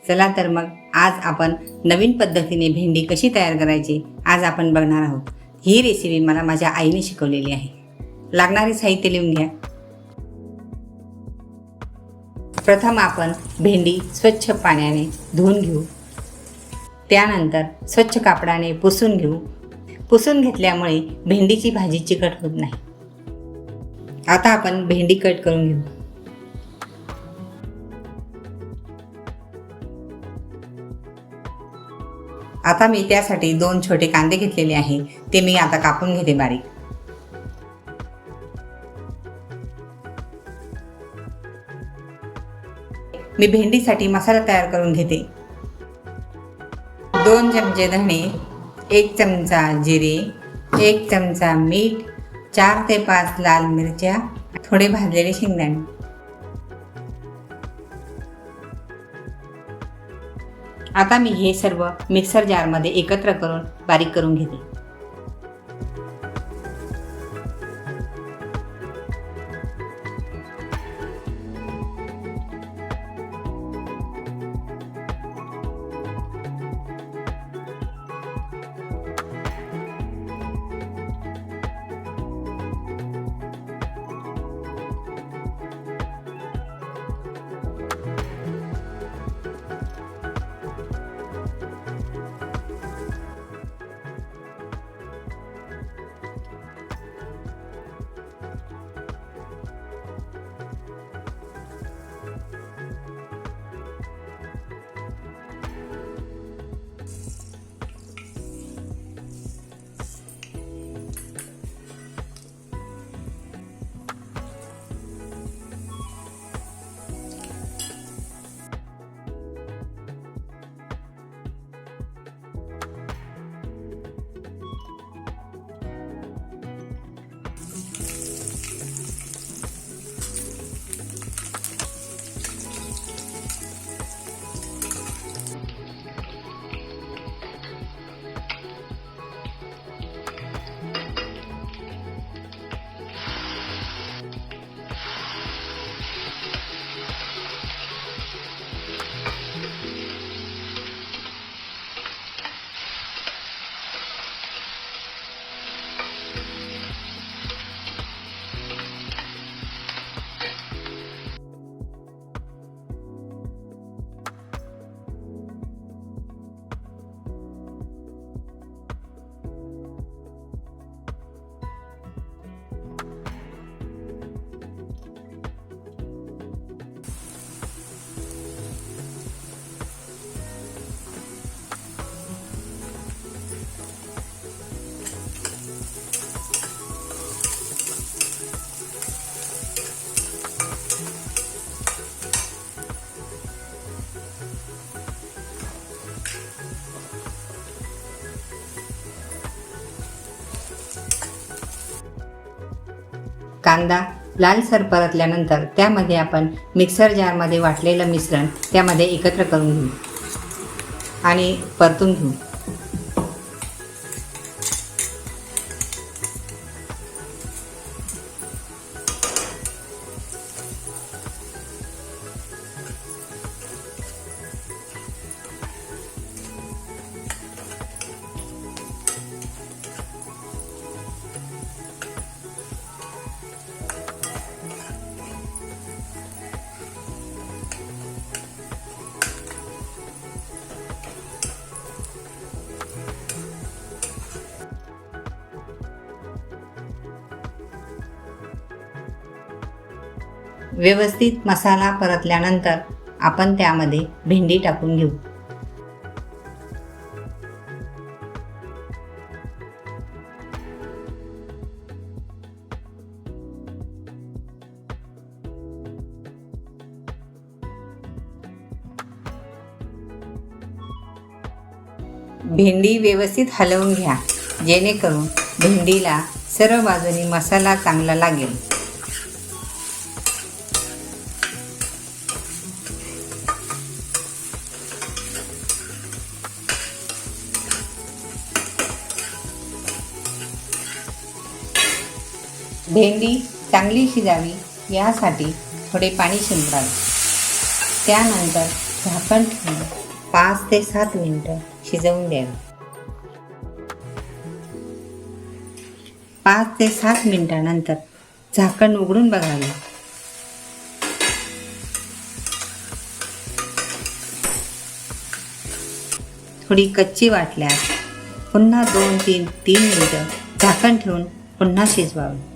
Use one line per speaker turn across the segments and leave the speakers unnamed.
चला तर मग आज आपण नवीन पद्धतीने भेंडी कशी तयार करायची आज आपण बघणार आहोत। ही रेसिपी मला माझ्या आईने शिकवलेली आहे। लागणारे साहित्य लिहून घ्या। प्रथम आपण भेंडी स्वच्छ पाण्याने धुवून घेऊ। त्यानंतर स्वच्छ कापडाने पुसून घेऊ। पुसून घेतल्यामुळे भेंडीची भाजी चिकट होत नाही। आता आपण भेंडी कट करून घेऊ। आता मी त्यासाठी 2 छोटे कांदे घेतलेले आहे, ते मी आता कापून घेते बारीक। मी भेंडीसाठी मसाला तयार करून घेते। 2 चमचे धणे, 1 चमचा जिरे, 1 चमचा मीठ, 4 ते 5 लाल मिरच्या, थोडे भाजलेले शेंगदाणे। आता मी हे सर्व मिक्सर जारमध्ये एकत्र करून बारीक करून घेते। कांदा लालसर परतल्यानंतर त्यामध्ये आपण मिक्सर जारमध्ये वाटलेलं मिश्रण त्यामध्ये एकत्र करून घेऊ आणि परतून घेऊ। व्यवस्थित मसाला परतल्यानंतर आपण त्यामध्ये भेंडी टाकून घेऊ। भेंडी व्यवस्थित हलवून घ्या, जेणेकरून भेंडीला सर्व बाजूनी मसाला चांगला लागेल। भेंडी चांगली शिजावी यासाठी थोडे पाणी शिंपडावे। त्यानंतर झाकण ठेवून 5 ते 7 मिनिटं शिजवून द्यावे. 5 ते 7 मिनिटानंतर झाकण उघडून बघावे. थोडी कच्ची वाटल्यास पुन्हा 2-3 मिनिटं झाकण ठेवून पुन्हा शिजवावे.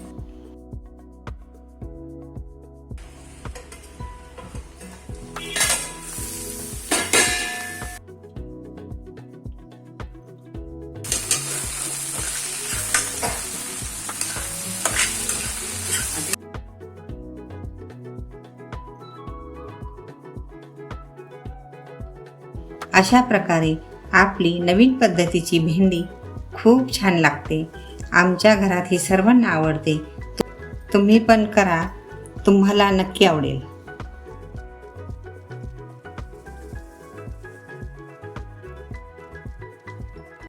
अशा प्रकारे आपली नवीन पद्धतीची भेंडी खूप छान लागते. आमच्या घरात ही सर्वांना आवडते. तुम्ही पण करा, तुम्हाला नक्की आवडेल.